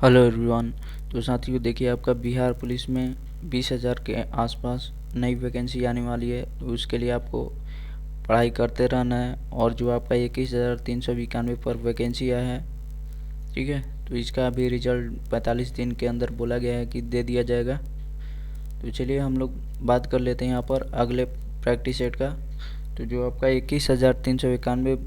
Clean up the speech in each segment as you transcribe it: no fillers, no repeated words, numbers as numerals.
Hello everyone. तो साथियों देखिए, आपका बिहार पुलिस में 20,000 के आसपास नई वैकेंसी आने वाली है। तो उसके लिए आपको पढ़ाई करते रहना है। और जो आपका 21,391 पर वैकेंसी आया है, ठीक है, तो इसका अभी रिजल्ट 45 दिन के अंदर बोला गया है कि दे दिया जाएगा। तो चलिए हम लोग बात कर लेते हैं यहाँ पर अगले प्रैक्टिस सेट का। तो जो आपका 21,391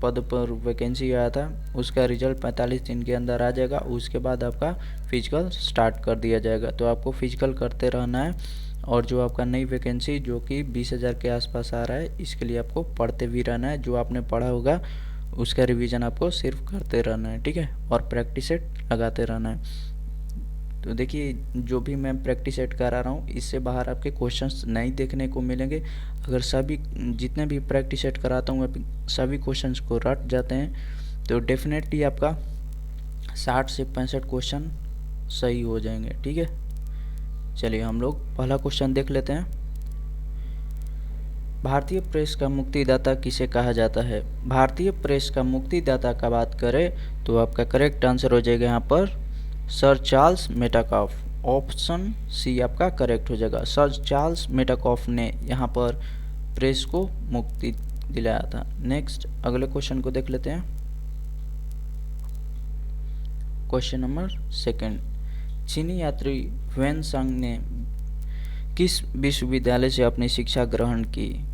पद पर वैकेंसी आया था, उसका रिजल्ट 45 दिन के अंदर आ जाएगा। उसके बाद आपका फिजिकल स्टार्ट कर दिया जाएगा। तो आपको फिजिकल करते रहना है। और जो आपका नई वैकेंसी जो कि 20,000 के आसपास आ रहा है, इसके लिए आपको पढ़ते भी रहना है। जो आपने पढ़ा होगा उसका रिवीजन आपको सिर्फ करते रहना है, ठीक है, और प्रैक्टिस सेट लगाते रहना है। तो देखिए, जो भी मैं प्रैक्टिस सेट करा रहा हूँ, इससे बाहर आपके क्वेश्चंस नहीं देखने को मिलेंगे। अगर सभी जितने भी प्रैक्टिस सेट कराता हूँ सभी क्वेश्चंस को रट जाते हैं तो डेफिनेटली आपका 60 से 65 क्वेश्चन सही हो जाएंगे, ठीक है। चलिए हम लोग पहला क्वेश्चन देख लेते हैं। भारतीय प्रेस का मुक्तिदाता किसे कहा जाता है? भारतीय प्रेस का मुक्तिदाता का बात करें तो आपका करेक्ट आंसर हो जाएगा यहाँ पर सर चार्ल्स मेटाकॉफ। ऑप्शन सी आपका करेक्ट हो जाएगा। सर चार्ल्स मेटाकॉफ ने यहाँ पर प्रेस को मुक्ति दिलाया था। नेक्स्ट अगले क्वेश्चन को देख लेते हैं। क्वेश्चन नंबर सेकंड, चीनी यात्री ह्वेनसांग ने किस विश्वविद्यालय से अपनी शिक्षा ग्रहण की?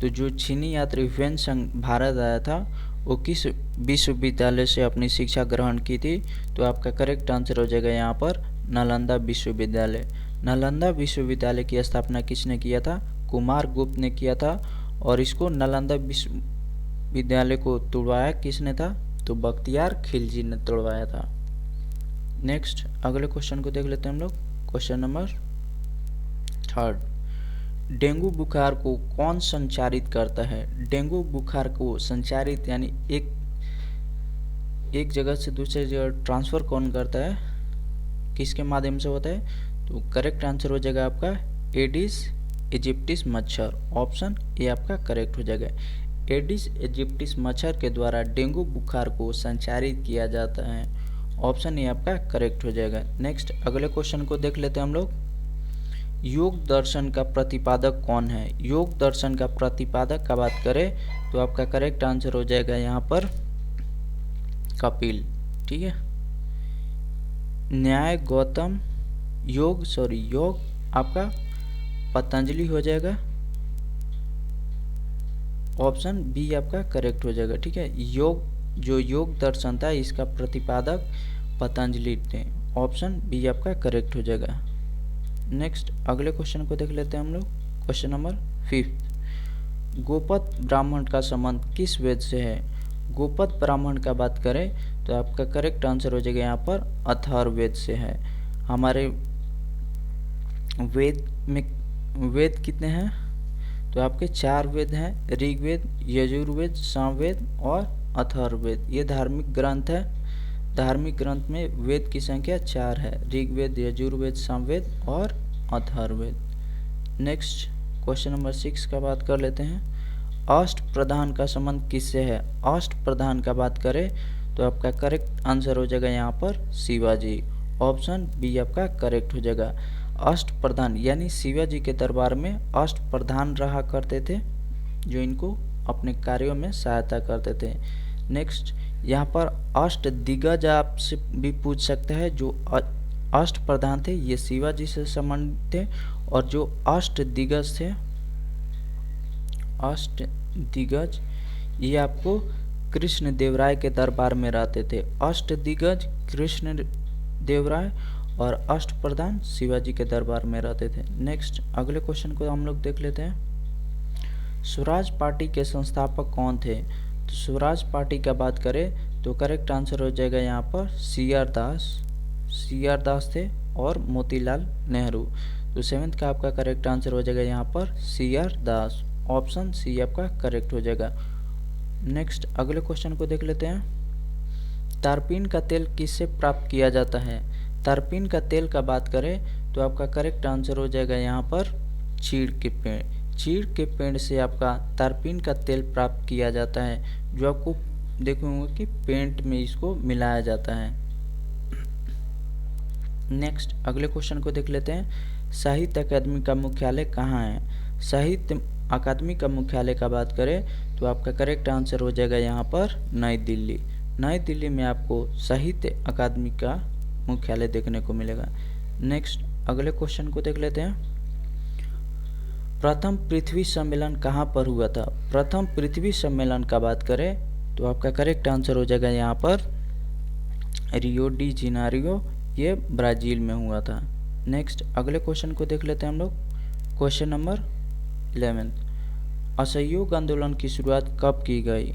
तो जो चीनी यात्री ह्वेनसांग भारत आया था, वो किस विश्वविद्यालय से अपनी शिक्षा ग्रहण की थी? तो आपका करेक्ट आंसर हो जाएगा यहाँ पर नालंदा विश्वविद्यालय। नालंदा विश्वविद्यालय की स्थापना किसने किया था? कुमार गुप्त ने किया था। और इसको नालंदा विश्वविद्यालय को तुड़वाया किसने था? तो बख्तियार खिलजी ने तुड़वाया था। नेक्स्ट अगले क्वेश्चन को देख लेते हैं हम लोग। क्वेश्चन नंबर थर्ड, डेंगू बुखार को कौन संचारित करता है? डेंगू बुखार को संचारित यानी एक जगह से दूसरे जगह ट्रांसफर कौन करता है, किसके माध्यम से होता है? तो करेक्ट आंसर हो जाएगा आपका एडिस इजिप्टिस मच्छर। ऑप्शन ए आपका करेक्ट हो जाएगा। एडिस इजिप्टिस मच्छर के द्वारा डेंगू बुखार को संचारित किया जाता है। ऑप्शन ए आपका करेक्ट हो जाएगा। नेक्स्ट अगले क्वेश्चन को देख लेते हैं हम लोग। योग दर्शन का प्रतिपादक कौन है? योग दर्शन का प्रतिपादक का बात करें तो आपका करेक्ट आंसर हो जाएगा यहाँ पर कपिल, ठीक है। न्याय गौतम योग आपका पतंजलि हो जाएगा। ऑप्शन बी आपका करेक्ट हो जाएगा, ठीक है। योग दर्शन था, इसका प्रतिपादक पतंजलि थे। ऑप्शन बी आपका करेक्ट हो जाएगा। नेक्स्ट अगले क्वेश्चन को देख लेते हैं हम लोग। क्वेश्चन नंबर 5, गोपद ब्राह्मण का संबंध किस वेद से है? गोपद ब्राह्मण का बात करें तो आपका करेक्ट आंसर हो जाएगा यहाँ पर अथर्ववेद से है। हमारे वेद में वेद कितने हैं? तो आपके 4 वेद हैं, ऋग्वेद, यजुर्वेद, सामवेद और अथर्ववेद। ये धार्मिक ग्रंथ है। धार्मिक ग्रंथ में वेद की संख्या 4 है, ऋग्वेद, यजुर्वेद, सामवेद और अथर्ववेद। नेक्स्ट क्वेश्चन नंबर 6 का बात कर लेते हैं। अष्ट प्रधान का संबंध किससे है? अष्ट प्रधान का बात करें तो आपका करेक्ट आंसर हो जाएगा यहाँ पर शिवाजी। ऑप्शन बी आपका करेक्ट हो जाएगा। अष्ट प्रधान यानी शिवाजी के दरबार में अष्ट प्रधान रहा करते थे, जो इनको अपने कार्यों में सहायता करते थे। नेक्स्ट यहाँ पर अष्ट दिग्गज आपसे भी पूछ सकता है। जो अष्ट प्रधान थे ये शिवाजी से संबंधित थे, और जो अष्ट दिग्गज थे, अष्ट दिग्गज ये आपको कृष्ण देवराय के दरबार में रहते थे। अष्ट दिग्गज कृष्ण देवराय और अष्ट प्रधान शिवाजी के दरबार में रहते थे। नेक्स्ट अगले क्वेश्चन को हम लोग देख लेते हैं। स्वराज पार्टी के संस्थापक कौन थे? तो स्वराज पार्टी का बात करें तो करेक्ट आंसर हो जाएगा यहाँ पर सीआर दास थे और मोतीलाल नेहरू। तो 7th का आपका करेक्ट आंसर हो जाएगा यहाँ पर सीआर दास। ऑप्शन सी आपका करेक्ट हो जाएगा। नेक्स्ट अगले क्वेश्चन को देख लेते हैं। तारपीन का तेल किससे प्राप्त किया जाता है? तारपीन का तेल का बात करें तो आपका करेक्ट आंसर हो जाएगा यहाँ पर चीड़ के पेड़। चीड़ के पेड़ से आपका तारपीन का तेल प्राप्त किया जाता है, जो आपको देखोगे कि पेंट में इसको मिलाया जाता है। नेक्स्ट अगले क्वेश्चन को देख लेते हैं। साहित्य अकादमी का मुख्यालय कहाँ है? साहित्य अकादमी का मुख्यालय का बात करें तो आपका करेक्ट आंसर हो जाएगा यहाँ पर नई दिल्ली। नई दिल्ली में आपको साहित्य अकादमी का मुख्यालय देखने को मिलेगा। नेक्स्ट अगले क्वेश्चन को देख लेते हैं। प्रथम पृथ्वी सम्मेलन कहाँ पर हुआ था? प्रथम पृथ्वी सम्मेलन का बात करें तो आपका करेक्ट आंसर हो जाएगा यहाँ पर रियो डी जेनेरियो, ये ब्राज़ील में हुआ था। नेक्स्ट अगले क्वेश्चन को देख लेते हैं हम लोग। क्वेश्चन नंबर 11, असहयोग आंदोलन की शुरुआत कब की गई?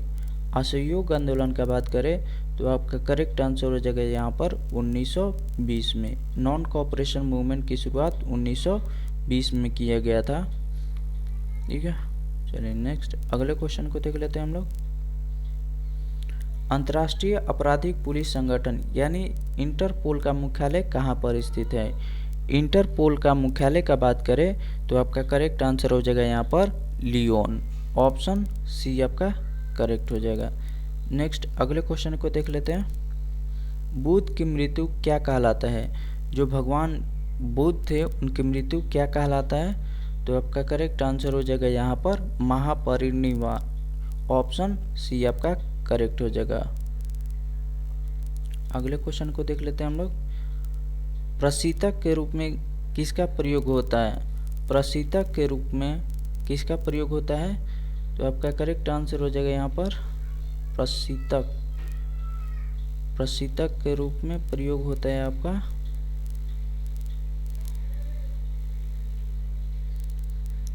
असहयोग आंदोलन का बात करें तो आपका करेक्ट आंसर हो जाएगा यहाँ पर 1920 में। नॉन कोऑपरेशन मूवमेंट की शुरुआत 1920 में किया गया था। ठीक है, चलिए नेक्स्ट अगले क्वेश्चन को देख लेते हैं हम लोग। अंतर्राष्ट्रीय आपराधिक पुलिस संगठन यानी इंटरपोल का मुख्यालय कहाँ पर स्थित है? इंटरपोल का मुख्यालय का बात करें तो आपका करेक्ट आंसर हो जाएगा यहाँ पर लियोन। ऑप्शन सी आपका करेक्ट हो जाएगा। नेक्स्ट अगले क्वेश्चन को देख लेते हैं। बुद्ध की मृत्यु क्या कहलाता है? जो भगवान बुद्ध थे उनकी मृत्यु क्या कहलाता है? तो आपका करेक्ट आंसर हो जाएगा यहाँ पर महापरिनिर्वाण। ऑप्शन सी आपका करेक्ट हो जाएगा। अगले क्वेश्चन को देख लेते हैं हम लोग। प्रशीतक के रूप में किसका प्रयोग होता है? प्रशीतक के रूप में किसका प्रयोग होता है? तो आपका करेक्ट आंसर हो जाएगा यहाँ पर प्रशीतक। प्रशीतक के रूप में प्रयोग होता है आपका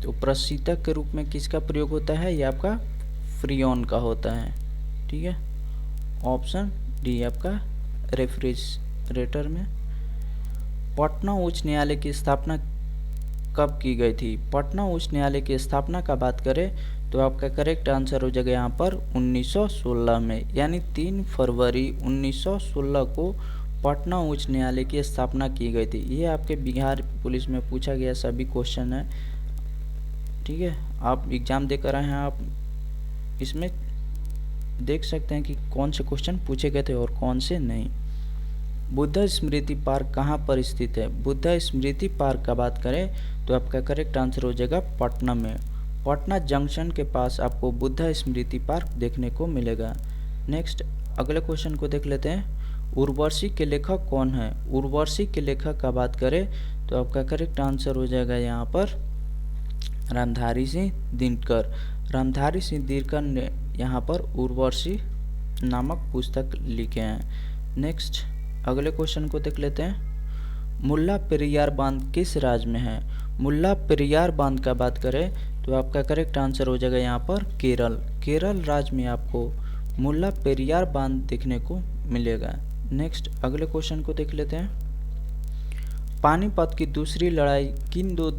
तो प्रशीतक के रूप में किसका प्रयोग होता है? ये आपका फ्रियोन का होता है। ठीक है, ऑप्शन डी आपका रेफ्रिजरेटर में। पटना उच्च न्यायालय की स्थापना कब की गई थी? पटना उच्च न्यायालय की स्थापना का बात करें तो आपका करेक्ट आंसर हो जाएगा यहाँ पर 1916 में, यानी 3 फरवरी 1916 को पटना उच्च न्यायालय की स्थापना की गई थी। ये आपके बिहार पुलिस में पूछा गया सभी क्वेश्चन है। ठीक है, आप एग्जाम देकर आए हैं, आप इसमें देख सकते हैं कि कौन से क्वेश्चन पूछे गए थे और कौन से नहीं। बुद्ध स्मृति पार्क कहाँ पर स्थित है? बुद्ध स्मृति पार्क का बात करें तो आपका करेक्ट आंसर हो जाएगा पटना में। पटना जंक्शन के पास आपको बुद्ध स्मृति पार्क देखने को मिलेगा। नेक्स्ट अगले क्वेश्चन को देख लेते हैं। उर्वशी के लेखक कौन है? उर्वशी के लेखक का बात करें तो आपका करेक्ट आंसर हो जाएगा यहाँ पर रामधारी सिंह दिनकर। रामधारी सिंह दिनकर ने यहाँ पर उर्वशी नामक पुस्तक लिखे हैं। नेक्स्ट अगले क्वेश्चन को देख लेते हैं। मुल्ला पेरियार बांध किस राज्य में है? मुल्ला पेरियार बांध का बात करें तो आपका करेक्ट आंसर हो जाएगा यहाँ पर केरल। केरल राज्य में आपको मुल्ला पेरियार बांध देखने को मिलेगा। नेक्स्ट अगले क्वेश्चन को देख लेते हैं। पानीपत की दूसरी लड़ाई किन दो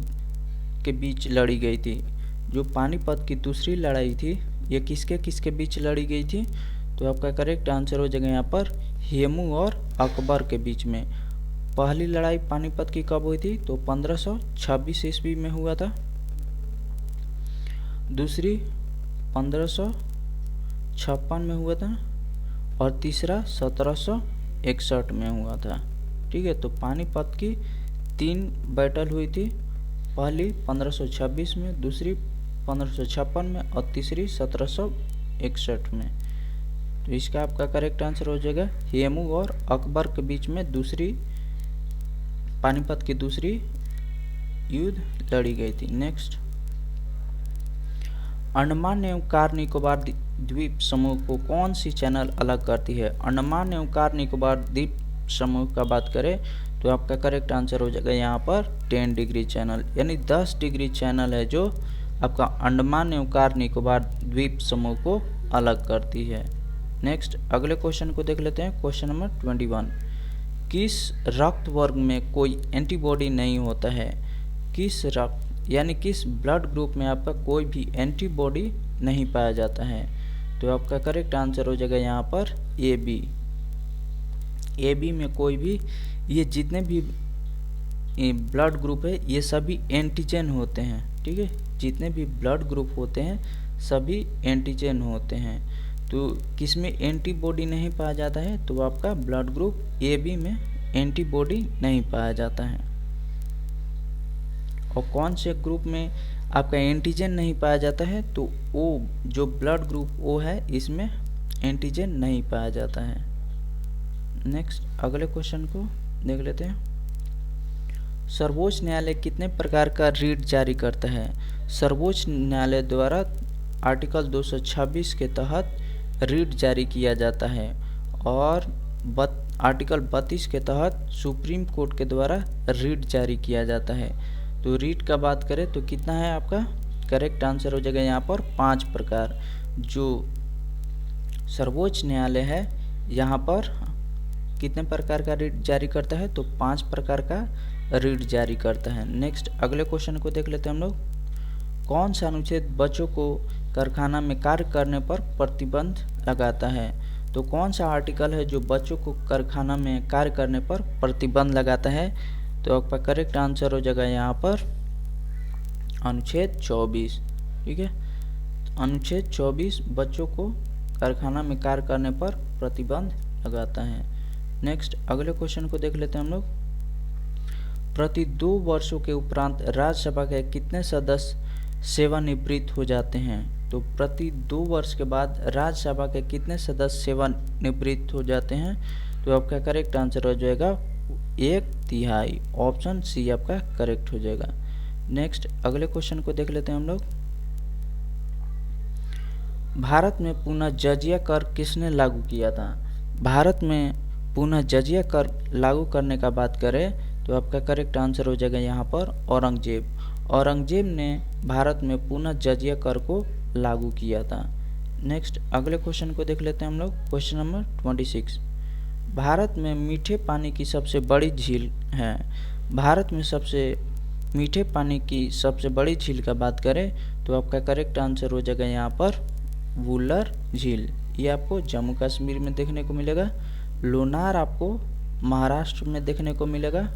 के बीच लड़ी गई थी? जो पानीपत की दूसरी लड़ाई थी ये किसके किसके बीच लड़ी गई थी? तो आपका करेक्ट आंसर हो जाएगा यहाँ पर हेमू और अकबर के बीच में। पहली लड़ाई पानीपत की कब हुई थी? तो 1526 ईस्वी में हुआ था। दूसरी 1556 में हुआ था और तीसरा 1761 में हुआ था। ठीक है, तो पानीपत की 3 बैटल हुई थी। पहली 1526 में, दूसरी 1556 में और तीसरी 1761 में। तो इसका आपका करेक्ट आंसर हो जाएगा हेमू और अकबर के बीच में दूसरी पानीपत की दूसरी युद्ध लड़ी गई थी। नेक्स्ट अंडमान एवं कार निकोबार द्वीप समूह को कौन सी चैनल अलग करती है? अंडमान एवं कार निकोबार द्वीप समूह का बात करें तो आपका करेक्ट आंसर हो जाएगा यहाँ पर 10 डिग्री चैनल, यानी 10 डिग्री चैनल है जो आपका अंडमान एवं कार निकोबार द्वीप समूह को अलग करती है। नेक्स्ट अगले क्वेश्चन को देख लेते हैं। क्वेश्चन नंबर 21, किस रक्त वर्ग में कोई एंटीबॉडी नहीं होता है? किस रक्त यानी किस ब्लड ग्रुप में आपका कोई भी एंटीबॉडी नहीं पाया जाता है? तो आपका करेक्ट आंसर हो जाएगा यहाँ पर ए बी। ए बी में कोई भी, ये जितने भी ब्लड ग्रुप है ये सभी एंटीजन होते हैं। ठीक है, जितने भी ब्लड ग्रुप होते हैं सभी एंटीजन होते हैं। तो किसमें एंटीबॉडी नहीं पाया जाता है? तो आपका ब्लड ग्रुप ए बी में एंटीबॉडी नहीं पाया जाता है। और कौन से ग्रुप में आपका एंटीजन नहीं पाया जाता है, तो ओ जो ब्लड ग्रुप ओ है इसमें एंटीजन नहीं पाया जाता है। नेक्स्ट अगले क्वेश्चन को देख लेते हैं। सर्वोच्च न्यायालय कितने प्रकार का रीट जारी करता है? सर्वोच्च न्यायालय द्वारा आर्टिकल 226 के तहत रीट जारी किया जाता है और आर्टिकल 32 के तहत सुप्रीम कोर्ट के द्वारा रीट जारी किया जाता है। तो रीट का बात करें तो कितना है आपका करेक्ट आंसर हो जाएगा यहाँ पर 5 प्रकार। जो सर्वोच्च न्यायालय है यहाँ पर कितने प्रकार का रीट जारी करता है, तो 5 प्रकार का रीट जारी करता है। नेक्स्ट अगले क्वेश्चन को देख लेते हैं हम लोग। कौन सा अनुच्छेद बच्चों को कारखाना में कार्य करने पर प्रतिबंध लगाता है? तो कौन सा आर्टिकल है जो बच्चों को कारखाना में कार्य करने पर प्रतिबंध लगाता है? तो आपका करेक्ट आंसर हो जाएगा यहाँ पर अनुच्छेद 24। ठीक है, अनुच्छेद 24 बच्चों को कारखाना में कार्य करने पर प्रतिबंध लगाता है। नेक्स्ट अगले क्वेश्चन को देख लेते हैं हम लोग। प्रति 2 वर्षों के उपरांत राज्यसभा के कितने सदस्य सेवानिवृत्त हो जाते हैं? तो प्रति 2 वर्ष के बाद राज्यसभा के कितने सदस्य सेवानिवृत्त हो जाते हैं? तो आपका करेक्ट आंसर हो जाएगा 1/3। ऑप्शन सी आपका करेक्ट हो जाएगा। नेक्स्ट अगले क्वेश्चन को देख लेते हैं हम लोग। भारत में पुनः जजिया कर किसने लागू किया था? भारत में पुनः जजिया कर लागू करने का बात करें तो आपका करेक्ट आंसर हो जाएगा यहाँ पर औरंगजेब। औरंगजेब ने भारत में पुनः जजिया कर को लागू किया था। नेक्स्ट अगले क्वेश्चन को देख लेते हैं हम लोग। Question number 26। भारत में मीठे पानी की सबसे बड़ी झील है। भारत में सबसे मीठे पानी की सबसे बड़ी झील का बात करें तो आपका करेक्ट आंसर हो जाएगा यहाँ पर वुलर झील। ये आपको जम्मू कश्मीर में देखने को मिलेगा। लोनार आपको महाराष्ट्र में देखने को मिलेगा।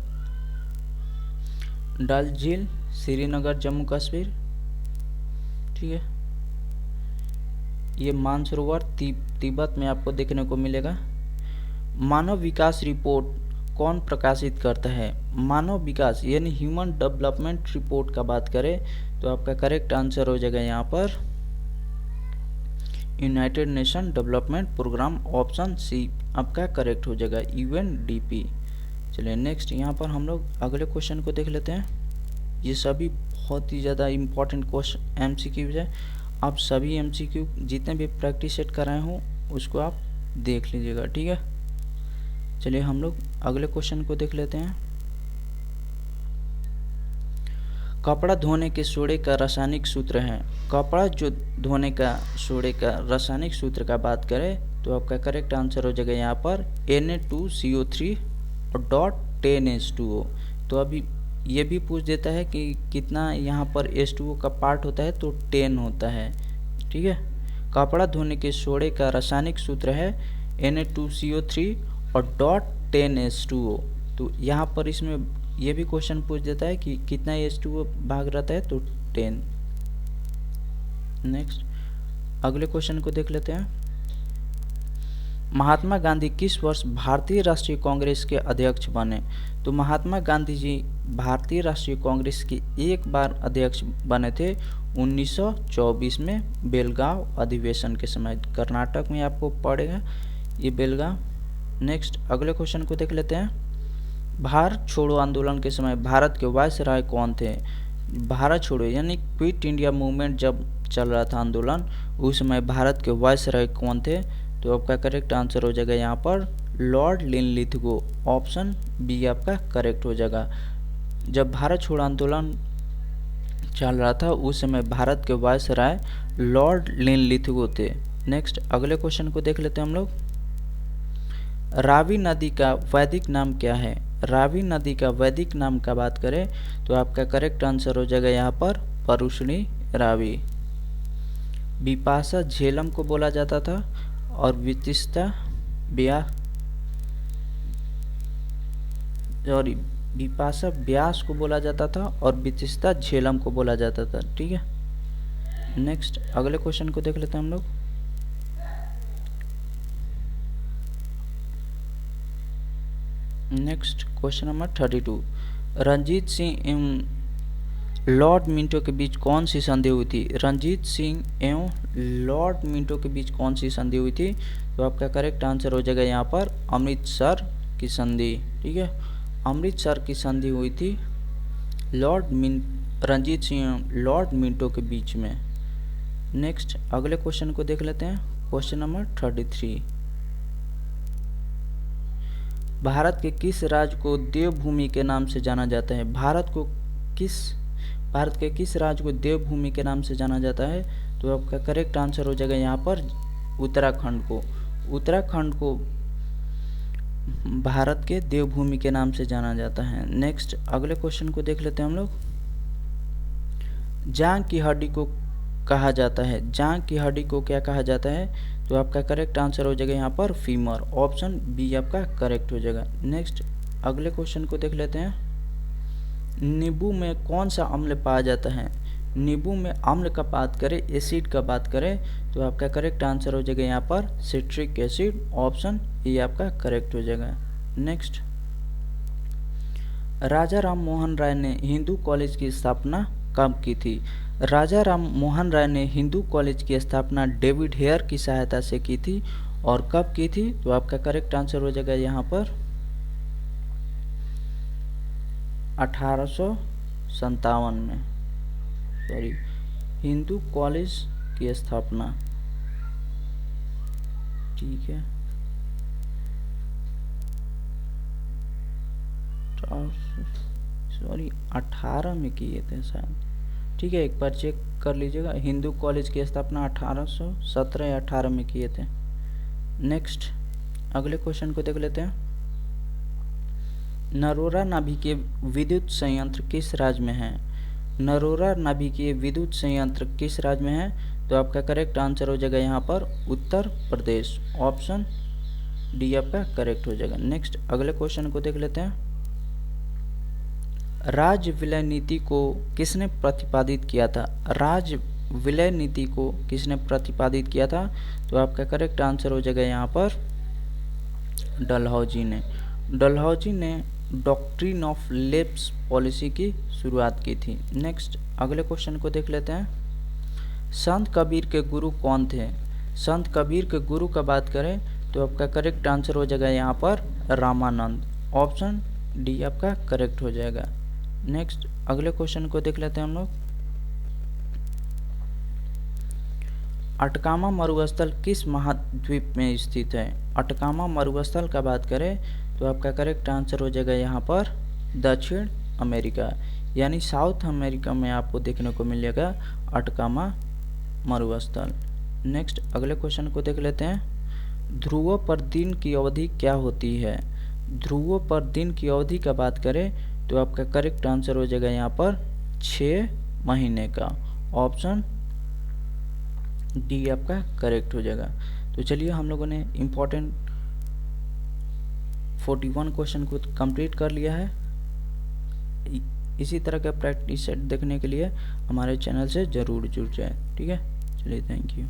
डल झील श्रीनगर जम्मू कश्मीर। ठीक है, ये मानसरोवर तिब्बत में आपको देखने को मिलेगा। मानव विकास रिपोर्ट कौन प्रकाशित करता है? मानव विकास यानी ह्यूमन डेवलपमेंट रिपोर्ट का बात करें तो आपका करेक्ट आंसर हो जाएगा यहाँ पर United Nation Development Programme. Option C आपका करेक्ट हो जाएगा UNDP। चलिए नेक्स्ट यहाँ पर हम लोग अगले क्वेश्चन को देख लेते हैं। ये सभी बहुत ही ज़्यादा इम्पोर्टेंट क्वेश्चन MCQ है। आप सभी MCQ जितने भी प्रैक्टिस सेट कराए हों उसको आप देख लीजिएगा। ठीक है, चलिए हम लोग अगले क्वेश्चन को देख लेते हैं। कपड़ा धोने के सोडे का रासायनिक सूत्र है। कपड़ा जो धोने का सोडे का रासायनिक सूत्र का बात करें तो आपका करेक्ट आंसर हो जाएगा यहाँ पर Na2CO3 और .10H2O। तो अभी ये भी पूछ देता है कि कितना यहाँ पर H2O का पार्ट होता है, तो 10 होता है। ठीक है, कपड़ा धोने के सोडे का रासायनिक सूत्र है Na2CO3 और .10H2O। तो यहाँ पर इसमें ये भी क्वेश्चन पूछ देता है कि कितना H2O भाग रहता है, तो 10। नेक्स्ट अगले क्वेश्चन को देख लेते हैं। महात्मा गांधी किस वर्ष भारतीय राष्ट्रीय कांग्रेस के अध्यक्ष बने? तो महात्मा गांधी जी भारतीय राष्ट्रीय कांग्रेस के एक बार अध्यक्ष बने थे 1924 में बेलगांव अधिवेशन के समय। कर्नाटक में आपको पड़ेगा ये बेलगांव। नेक्स्ट अगले क्वेश्चन को देख लेते हैं। भारत छोड़ो आंदोलन के समय भारत के वायसराय कौन थे? भारत छोड़ो यानी क्विट इंडिया मूवमेंट जब चल रहा था आंदोलन, उस समय भारत के वायसराय कौन थे? तो आपका करेक्ट आंसर हो जाएगा यहाँ पर लॉर्ड लिनलिथगो। ऑप्शन बी आपका करेक्ट हो जाएगा। जब भारत छोड़ो आंदोलन चल रहा था उस समय भारत के वायसराय लॉर्ड लिनलिथगो थे। नेक्स्ट अगले क्वेश्चन को देख लेते हैं हम लोग। रावी नदी का वैदिक नाम क्या है? रावी नदी का वैदिक नाम का बात करें तो आपका करेक्ट आंसर हो जाएगा यहाँ पर परुष्णी रावी। बिपाशा झेलम को बोला जाता था और बिपाशा व्यास को बोला जाता था और विचिस्ता झेलम को बोला जाता था। ठीक है, नेक्स्ट अगले क्वेश्चन को देख लेते हैं हम लोग। Next question number 32, Ranjit Singh एवं लॉर्ड मिंटो के बीच कौन सी संधि हुई थी? रंजीत सिंह एवं लॉर्ड मिंटो के बीच कौन सी संधि हुई थी? तो आपका करेक्ट आंसर हो जाएगा यहाँ पर अमृतसर की संधि। ठीक है, अमृतसर की संधि हुई थी रंजीत सिंह एवं लॉर्ड मिंटो के बीच में। नेक्स्ट अगले क्वेश्चन को देख लेते हैं, क्वेश्चन नंबर 33, भारत के किस राज्य को देवभूमि के नाम से जाना जाता है? भारत के किस राज्य को देवभूमि के नाम से जाना जाता है? तो आपका करेक्ट आंसर हो जाएगा यहाँ पर उत्तराखंड को। उत्तराखंड को भारत के देवभूमि के नाम से जाना जाता है। नेक्स्ट अगले क्वेश्चन को देख लेते हैं हम लोग, जांघ की हड्डी को कहा जाता है, जांघ की हड्डी को क्या कहा जाता है? तो आपका करेक्ट आंसर हो जाएगा यहाँ पर फीमर, ऑप्शन बी आपका करेक्ट हो जाएगा। नेक्स्ट अगले क्वेश्चन को देख लेते हैं, नींबू में कौन सा अम्ल पाया जाता है? नींबू में अम्ल का बात करें, एसिड का बात करें, तो आपका करेक्ट आंसर हो जाएगा यहाँ पर सिट्रिक एसिड, ऑप्शन ए आपका करेक्ट हो जाएगा। नेक्स्ट, राजा राम मोहन राय ने हिंदू कॉलेज की स्थापना कब की थी? राजा राम मोहन राय ने हिंदू कॉलेज की स्थापना डेविड हेयर की सहायता से की थी, और कब की थी? तो आपका करेक्ट आंसर हो जाएगा यहाँ पर 1857 में, सॉरी, हिंदू कॉलेज की स्थापना। ठीक है, सॉरी 18 में किए थे शायद। ठीक है, एक बार चेक कर लीजिएगा, हिंदू कॉलेज की स्थापना 1817 या 18 में किए थे। नेक्स्ट अगले क्वेश्चन को देख लेते हैं, नरोरा नाभिकीय विद्युत संयंत्र किस राज्य में है? नरोरा नाभिकीय विद्युत संयंत्र किस राज्य में है? तो आपका करेक्ट आंसर हो जाएगा यहाँ पर उत्तर प्रदेश, ऑप्शन डी आपका करेक्ट हो जाएगा। नेक्स्ट अगले क्वेश्चन को देख लेते हैं, राज्य विलय नीति को किसने प्रतिपादित किया था? राज्य विलय नीति को किसने प्रतिपादित किया था? तो आपका करेक्ट आंसर हो जाएगा यहाँ पर डलहौजी ने। डलहौजी ने डॉक्ट्रिन ऑफ लेप्स पॉलिसी की शुरुआत की थी। नेक्स्ट अगले क्वेश्चन को देख लेते हैं, संत कबीर के गुरु कौन थे? संत कबीर के गुरु का बात करें तो आपका करेक्ट आंसर हो जाएगा यहाँ पर रामानंद, ऑप्शन डी आपका करेक्ट हो जाएगा। नेक्स्ट अगले क्वेश्चन को देख लेते हैं हम लोग, अटकामा मरुस्थल किस महाद्वीप में स्थित है? अटकामा मरुस्थल का बात करें तो आपका करेक्ट आंसर हो जाएगा यहाँ पर दक्षिण अमेरिका, यानी साउथ अमेरिका में आपको देखने को मिलेगा अटकामा मरुस्थल। नेक्स्ट अगले क्वेश्चन को देख लेते हैं, ध्रुवों पर दिन की अवधि क्या होती है? ध्रुवों पर दिन की अवधि का बात करें तो आपका करेक्ट आंसर हो जाएगा यहाँ पर 6 महीने का, ऑप्शन डी आपका करेक्ट हो जाएगा। तो चलिए हम लोगों ने इम्पोर्टेंट 41 क्वेश्चन को कंप्लीट कर लिया है। इसी तरह का प्रैक्टिस सेट देखने के लिए हमारे चैनल से ज़रूर जुड़ जाए। ठीक है, चलिए थैंक यू।